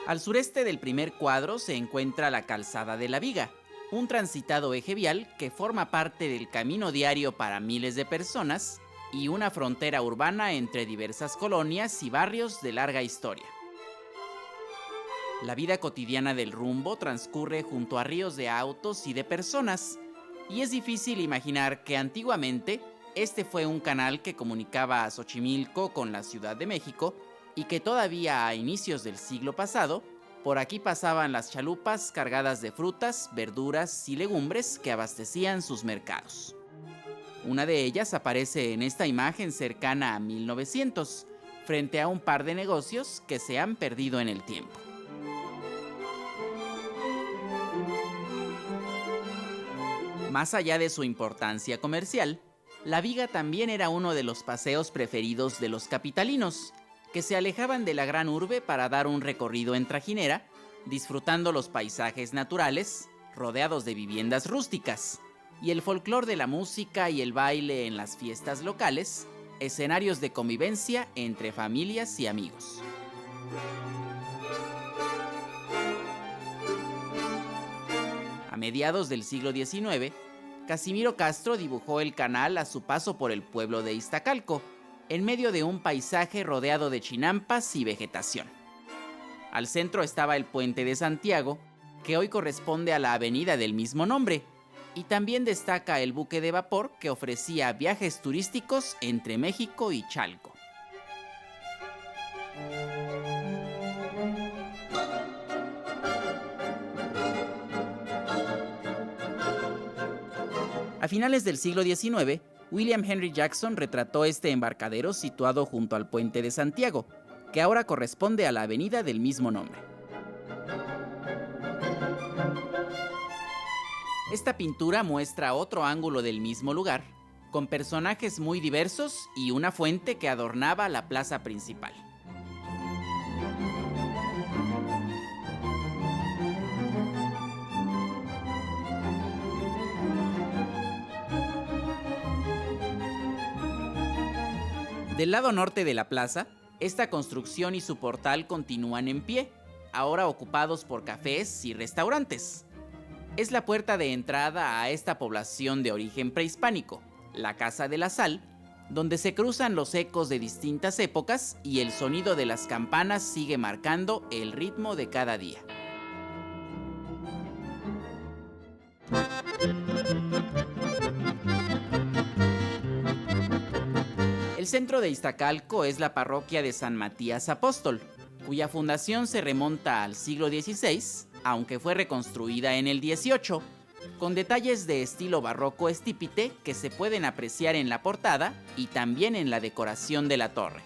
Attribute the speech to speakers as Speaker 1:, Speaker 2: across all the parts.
Speaker 1: Al sureste del primer cuadro se encuentra la Calzada de la Viga, un transitado eje vial que forma parte del camino diario para miles de personas y una frontera urbana entre diversas colonias y barrios de larga historia. La vida cotidiana del Rumbo transcurre junto a ríos de autos y de personas, y es difícil imaginar que antiguamente este fue un canal que comunicaba a Xochimilco con la Ciudad de México y que todavía a inicios del siglo pasado, por aquí pasaban las chalupas cargadas de frutas, verduras y legumbres que abastecían sus mercados. Una de ellas aparece en esta imagen cercana a 1900, frente a un par de negocios que se han perdido en el tiempo. Más allá de su importancia comercial, La Viga también era uno de los paseos preferidos de los capitalinos, que se alejaban de la gran urbe para dar un recorrido en trajinera, disfrutando los paisajes naturales, rodeados de viviendas rústicas, y el folclor de la música y el baile en las fiestas locales, escenarios de convivencia entre familias y amigos. A mediados del siglo XIX, Casimiro Castro dibujó el canal a su paso por el pueblo de Iztacalco, en medio de un paisaje rodeado de chinampas y vegetación. Al centro estaba el Puente de Santiago, que hoy corresponde a la avenida del mismo nombre, y también destaca el buque de vapor que ofrecía viajes turísticos entre México y Chalco. A finales del siglo XIX, William Henry Jackson retrató este embarcadero situado junto al Puente de Santiago, que ahora corresponde a la avenida del mismo nombre. Esta pintura muestra otro ángulo del mismo lugar, con personajes muy diversos y una fuente que adornaba la plaza principal. Del lado norte de la plaza, esta construcción y su portal continúan en pie, ahora ocupados por cafés y restaurantes. Es la puerta de entrada a esta población de origen prehispánico, la Casa de la Sal, donde se cruzan los ecos de distintas épocas y el sonido de las campanas sigue marcando el ritmo de cada día. El centro de Iztacalco es la parroquia de San Matías Apóstol, cuya fundación se remonta al siglo XVI, aunque fue reconstruida en el XVIII, con detalles de estilo barroco estípite que se pueden apreciar en la portada y también en la decoración de la torre.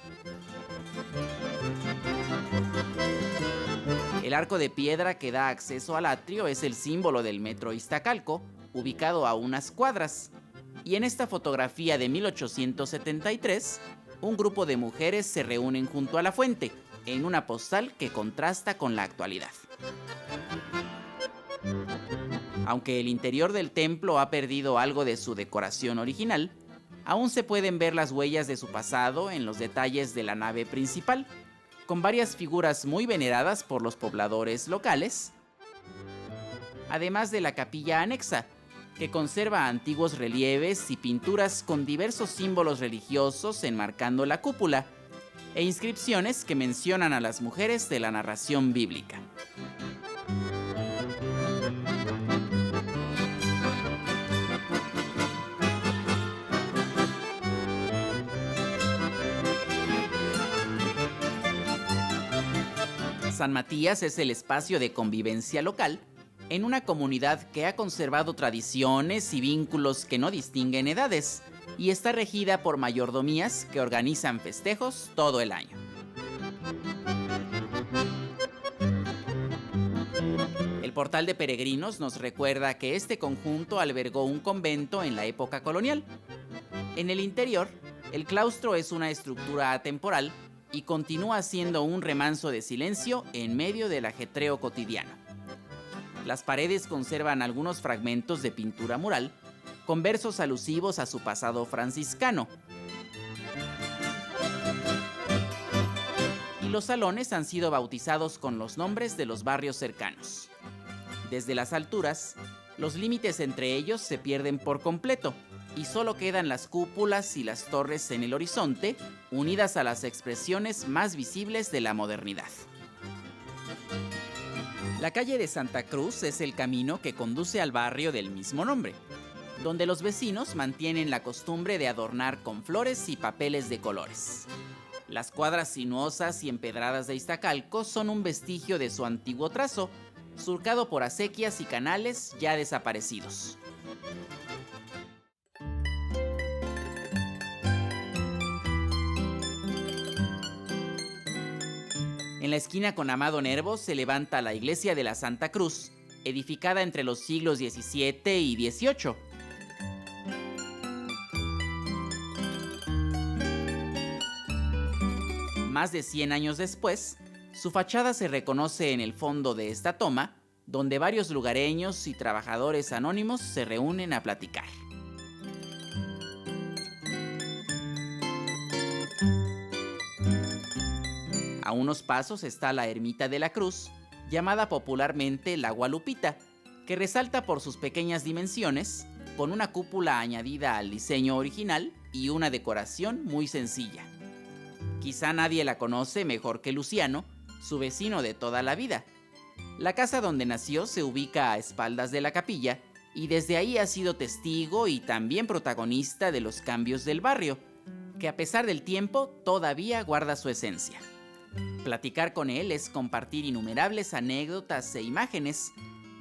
Speaker 1: El arco de piedra que da acceso al atrio es el símbolo del metro Iztacalco, ubicado a unas cuadras. Y en esta fotografía de 1873, un grupo de mujeres se reúnen junto a la fuente, en una postal que contrasta con la actualidad. Aunque el interior del templo ha perdido algo de su decoración original, aún se pueden ver las huellas de su pasado en los detalles de la nave principal, con varias figuras muy veneradas por los pobladores locales, además de la capilla anexa, que conserva antiguos relieves y pinturas con diversos símbolos religiosos enmarcando la cúpula, e inscripciones que mencionan a las mujeres de la narración bíblica. San Matías es el espacio de convivencia local en una comunidad que ha conservado tradiciones y vínculos que no distinguen edades y está regida por mayordomías que organizan festejos todo el año. El portal de peregrinos nos recuerda que este conjunto albergó un convento en la época colonial. En el interior, el claustro es una estructura atemporal y continúa siendo un remanso de silencio en medio del ajetreo cotidiano. Las paredes conservan algunos fragmentos de pintura mural, con versos alusivos a su pasado franciscano. Y los salones han sido bautizados con los nombres de los barrios cercanos. Desde las alturas, los límites entre ellos se pierden por completo, y solo quedan las cúpulas y las torres en el horizonte, unidas a las expresiones más visibles de la modernidad. La calle de Santa Cruz es el camino que conduce al barrio del mismo nombre, donde los vecinos mantienen la costumbre de adornar con flores y papeles de colores. Las cuadras sinuosas y empedradas de Iztacalco son un vestigio de su antiguo trazo, surcado por acequias y canales ya desaparecidos. En la esquina con Amado Nervo se levanta la iglesia de la Santa Cruz, edificada entre los siglos XVII y XVIII. Más de 100 años después, su fachada se reconoce en el fondo de esta toma, donde varios lugareños y trabajadores anónimos se reúnen a platicar. A unos pasos está la Ermita de la Cruz, llamada popularmente la Gualupita, que resalta por sus pequeñas dimensiones, con una cúpula añadida al diseño original y una decoración muy sencilla. Quizá nadie la conoce mejor que Luciano, su vecino de toda la vida. La casa donde nació se ubica a espaldas de la capilla y desde ahí ha sido testigo y también protagonista de los cambios del barrio, que a pesar del tiempo todavía guarda su esencia. Platicar con él es compartir innumerables anécdotas e imágenes,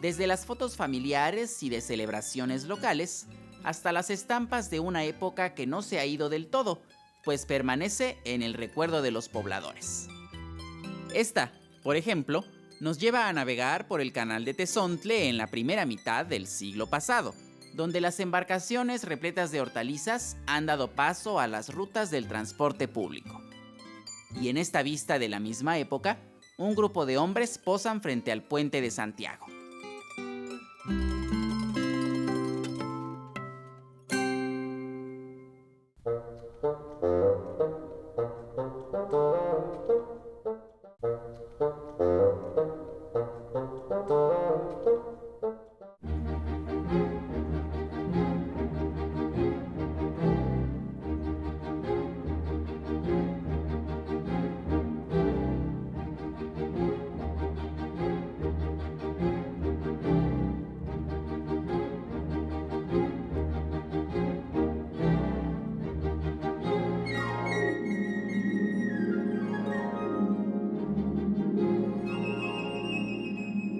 Speaker 1: desde las fotos familiares y de celebraciones locales, hasta las estampas de una época que no se ha ido del todo, pues permanece en el recuerdo de los pobladores. Esta, por ejemplo, nos lleva a navegar por el canal de Tezontle en la primera mitad del siglo pasado, donde las embarcaciones repletas de hortalizas han dado paso a las rutas del transporte público. Y en esta vista de la misma época, un grupo de hombres posan frente al puente de Santiago.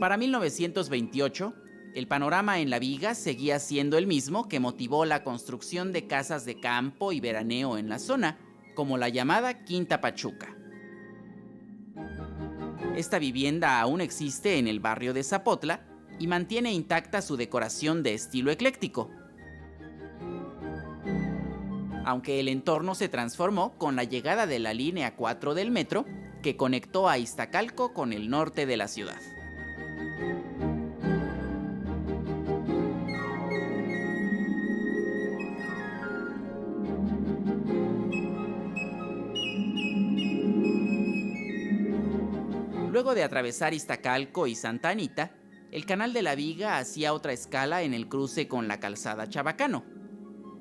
Speaker 1: Para 1928, el panorama en La Viga seguía siendo el mismo que motivó la construcción de casas de campo y veraneo en la zona, como la llamada Quinta Pachuca. Esta vivienda aún existe en el barrio de Zapotla y mantiene intacta su decoración de estilo ecléctico, aunque el entorno se transformó con la llegada de la línea 4 del metro, que conectó a Iztacalco con el norte de la ciudad. Luego de atravesar Iztacalco y Santa Anita, el Canal de la Viga hacía otra escala en el cruce con la calzada Chabacano.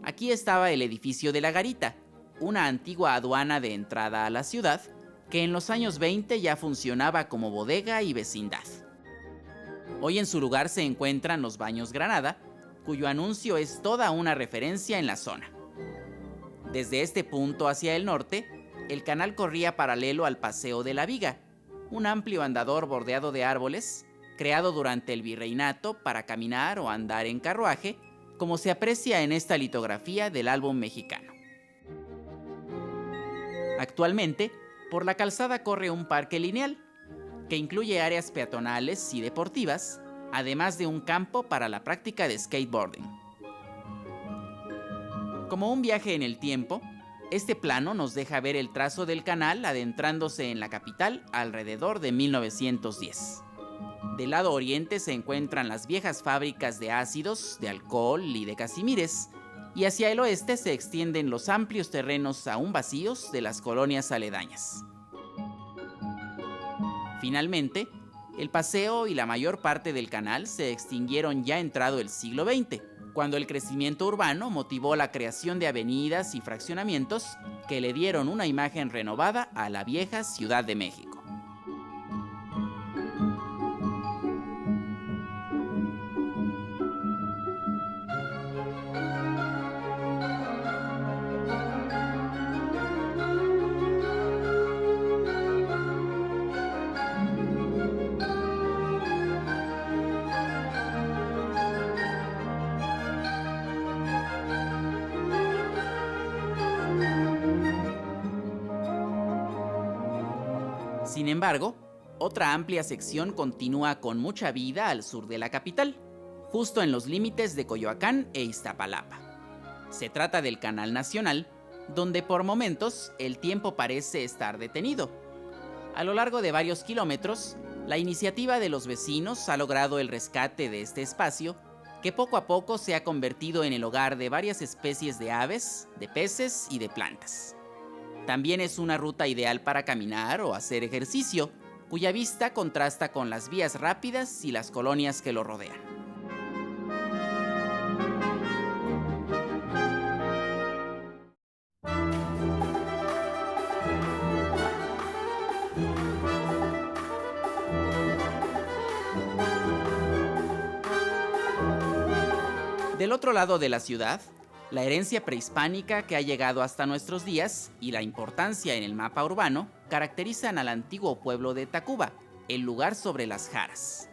Speaker 1: Aquí estaba el edificio de la Garita, una antigua aduana de entrada a la ciudad, que en los años 20 ya funcionaba como bodega y vecindad. Hoy en su lugar se encuentran los Baños Granada, cuyo anuncio es toda una referencia en la zona. Desde este punto hacia el norte, el canal corría paralelo al Paseo de la Viga, un amplio andador bordeado de árboles, creado durante el virreinato para caminar o andar en carruaje, como se aprecia en esta litografía del álbum mexicano. Actualmente, por la calzada corre un parque lineal, que incluye áreas peatonales y deportivas, además de un campo para la práctica de skateboarding. Como un viaje en el tiempo, este plano nos deja ver el trazo del canal adentrándose en la capital alrededor de 1910. Del lado oriente se encuentran las viejas fábricas de ácidos, de alcohol y de casimires, y hacia el oeste se extienden los amplios terrenos aún vacíos de las colonias aledañas. Finalmente, el paseo y la mayor parte del canal se extinguieron ya entrado el siglo XX, cuando el crecimiento urbano motivó la creación de avenidas y fraccionamientos que le dieron una imagen renovada a la vieja Ciudad de México. Sin embargo, otra amplia sección continúa con mucha vida al sur de la capital, justo en los límites de Coyoacán e Iztapalapa. Se trata del Canal Nacional, donde por momentos el tiempo parece estar detenido. A lo largo de varios kilómetros, la iniciativa de los vecinos ha logrado el rescate de este espacio, que poco a poco se ha convertido en el hogar de varias especies de aves, de peces y de plantas. También es una ruta ideal para caminar o hacer ejercicio, cuya vista contrasta con las vías rápidas y las colonias que lo rodean. Del otro lado de la ciudad, la herencia prehispánica que ha llegado hasta nuestros días y la importancia en el mapa urbano caracterizan al antiguo pueblo de Tacuba, el lugar sobre las Jaras.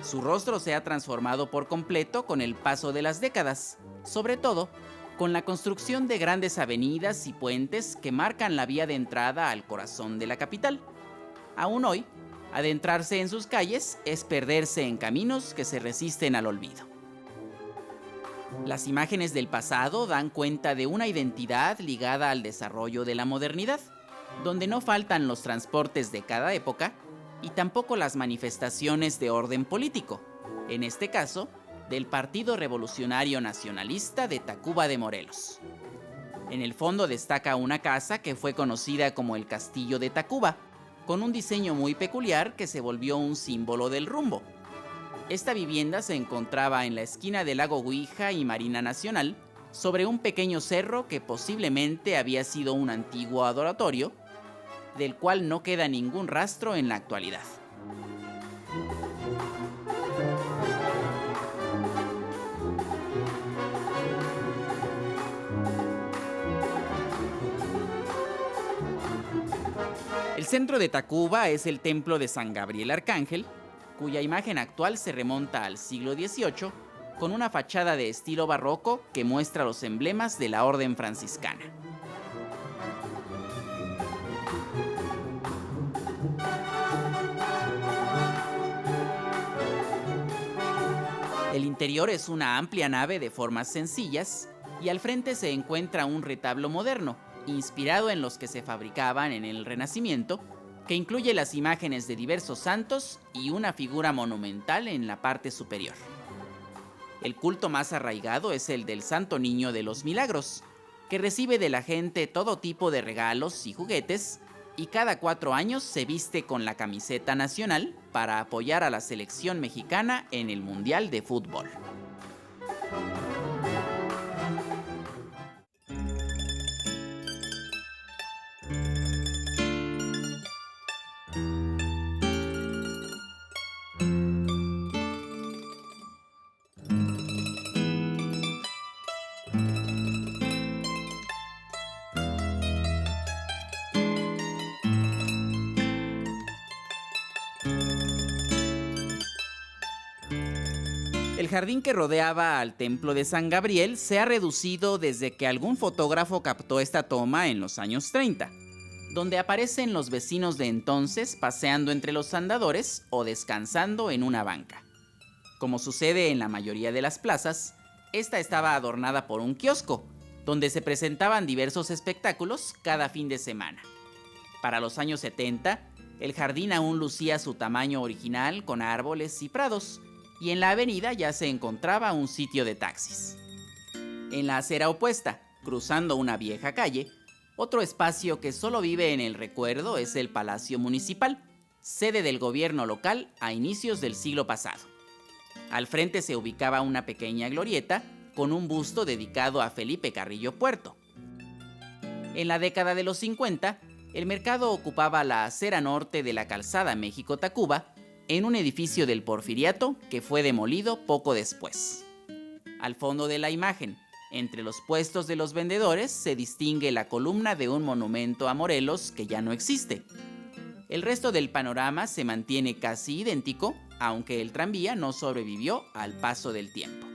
Speaker 1: Su rostro se ha transformado por completo con el paso de las décadas, sobre todo con la construcción de grandes avenidas y puentes que marcan la vía de entrada al corazón de la capital. Aún hoy, adentrarse en sus calles es perderse en caminos que se resisten al olvido. Las imágenes del pasado dan cuenta de una identidad ligada al desarrollo de la modernidad, donde no faltan los transportes de cada época y tampoco las manifestaciones de orden político, en este caso, del Partido Revolucionario Nacionalista de Tacuba de Morelos. En el fondo destaca una casa que fue conocida como el Castillo de Tacuba, con un diseño muy peculiar que se volvió un símbolo del rumbo. Esta vivienda se encontraba en la esquina del lago Guija y Marina Nacional, sobre un pequeño cerro que posiblemente había sido un antiguo adoratorio, del cual no queda ningún rastro en la actualidad. El centro de Tacuba es el templo de San Gabriel Arcángel, cuya imagen actual se remonta al siglo XVIII, con una fachada de estilo barroco que muestra los emblemas de la orden franciscana. El interior es una amplia nave de formas sencillas y al frente se encuentra un retablo moderno, inspirado en los que se fabricaban en el Renacimiento, que incluye las imágenes de diversos santos y una figura monumental en la parte superior. El culto más arraigado es el del Santo Niño de los Milagros, que recibe de la gente todo tipo de regalos y juguetes, y cada 4 años se viste con la camiseta nacional para apoyar a la selección mexicana en el Mundial de Fútbol. El jardín que rodeaba al templo de San Gabriel se ha reducido desde que algún fotógrafo captó esta toma en los años 30, donde aparecen los vecinos de entonces paseando entre los andadores o descansando en una banca. Como sucede en la mayoría de las plazas, esta estaba adornada por un kiosco, donde se presentaban diversos espectáculos cada fin de semana. Para los años 70, el jardín aún lucía su tamaño original con árboles y prados, y en la avenida ya se encontraba un sitio de taxis. En la acera opuesta, cruzando una vieja calle, otro espacio que solo vive en el recuerdo es el Palacio Municipal, sede del gobierno local a inicios del siglo pasado. Al frente se ubicaba una pequeña glorieta con un busto dedicado a Felipe Carrillo Puerto. En la década de los 50, el mercado ocupaba la acera norte de la calzada México-Tacuba, en un edificio del Porfiriato que fue demolido poco después. Al fondo de la imagen, entre los puestos de los vendedores, se distingue la columna de un monumento a Morelos que ya no existe. El resto del panorama se mantiene casi idéntico, aunque el tranvía no sobrevivió al paso del tiempo.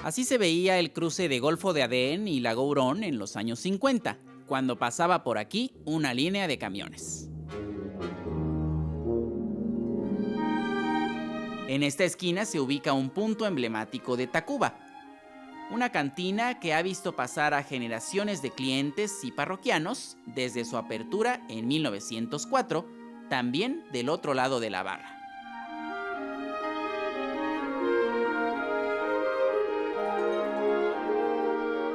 Speaker 1: Así se veía el cruce de Golfo de Adén y Lago Hurón en los años 50, cuando pasaba por aquí una línea de camiones. En esta esquina se ubica un punto emblemático de Tacuba, una cantina que ha visto pasar a generaciones de clientes y parroquianos desde su apertura en 1904, también del otro lado de la barra.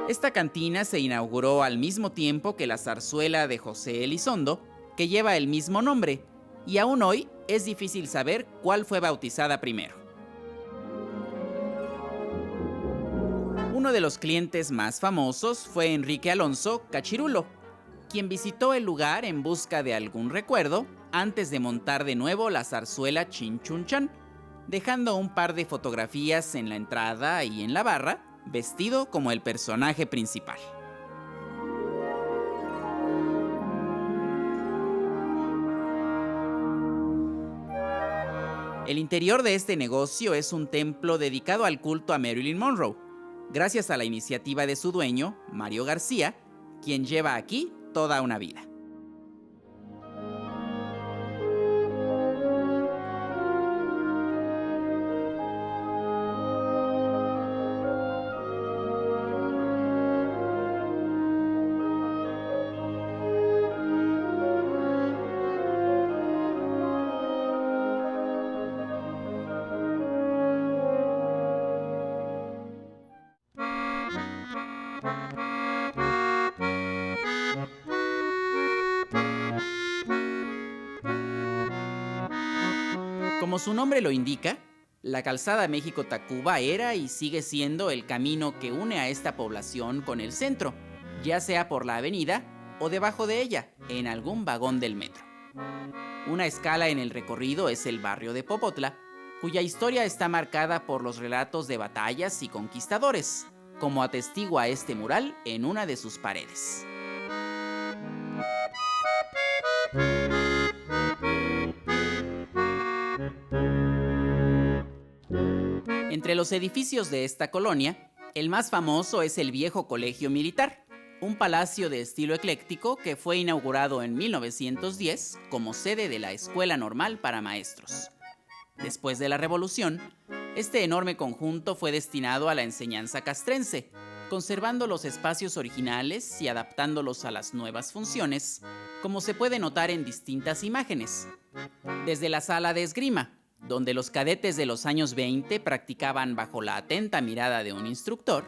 Speaker 1: Esta cantina se inauguró al mismo tiempo que la zarzuela de José Elizondo, que lleva el mismo nombre, y aún hoy es difícil saber cuál fue bautizada primero. Uno de los clientes más famosos fue Enrique Alonso Cachirulo, quien visitó el lugar en busca de algún recuerdo antes de montar de nuevo la zarzuela Chin Chun Chan, dejando un par de fotografías en la entrada y en la barra, vestido como el personaje principal. El interior de este negocio es un templo dedicado al culto a Marilyn Monroe, gracias a la iniciativa de su dueño, Mario García, quien lleva aquí toda una vida. Como su nombre lo indica, la calzada México-Tacuba era y sigue siendo el camino que une a esta población con el centro, ya sea por la avenida o debajo de ella, en algún vagón del metro. Una escala en el recorrido es el barrio de Popotla, cuya historia está marcada por los relatos de batallas y conquistadores, como atestigua este mural en una de sus paredes. Entre los edificios de esta colonia, el más famoso es el Viejo Colegio Militar, un palacio de estilo ecléctico que fue inaugurado en 1910 como sede de la Escuela Normal para Maestros. Después de la Revolución, este enorme conjunto fue destinado a la enseñanza castrense, conservando los espacios originales y adaptándolos a las nuevas funciones, como se puede notar en distintas imágenes. Desde la sala de esgrima, donde los cadetes de los años 20 practicaban bajo la atenta mirada de un instructor,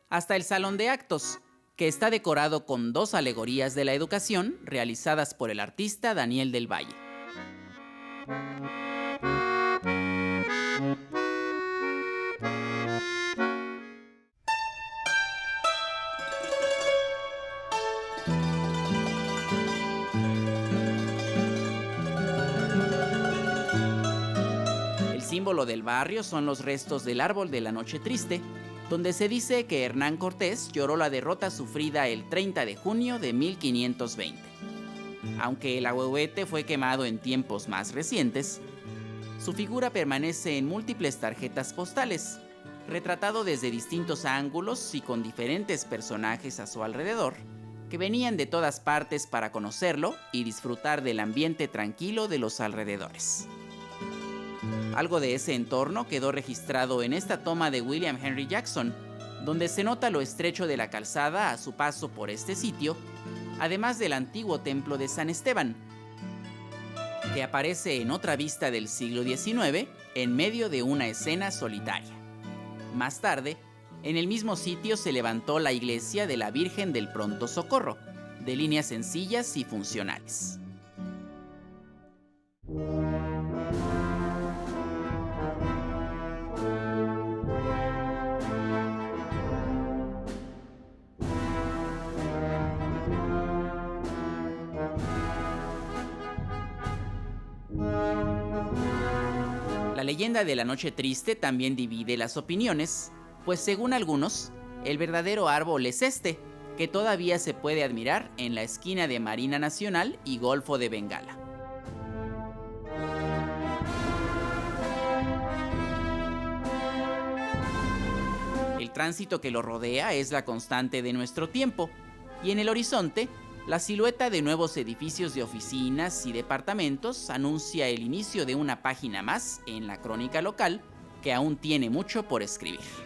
Speaker 1: hasta el salón de actos, que está decorado con 2 alegorías de la educación realizadas por el artista Daniel del Valle. símbolo del barrio son los restos del árbol de la Noche Triste, donde se dice que Hernán Cortés lloró la derrota sufrida el 30 de junio de 1520. Aunque el ahuehuete fue quemado en tiempos más recientes, su figura permanece en múltiples tarjetas postales, retratado desde distintos ángulos y con diferentes personajes a su alrededor, que venían de todas partes para conocerlo y disfrutar del ambiente tranquilo de los alrededores. Algo de ese entorno quedó registrado en esta toma de William Henry Jackson, donde se nota lo estrecho de la calzada a su paso por este sitio, además del antiguo templo de San Esteban, que aparece en otra vista del siglo XIX en medio de una escena solitaria. Más tarde, en el mismo sitio se levantó la iglesia de la Virgen del Pronto Socorro, de líneas sencillas y funcionales. La leyenda de la Noche Triste también divide las opiniones, pues según algunos, el verdadero árbol es este, que todavía se puede admirar en la esquina de Marina Nacional y Golfo de Bengala. El tránsito que lo rodea es la constante de nuestro tiempo, y en el horizonte, la silueta de nuevos edificios de oficinas y departamentos anuncia el inicio de una página más en la crónica local que aún tiene mucho por escribir.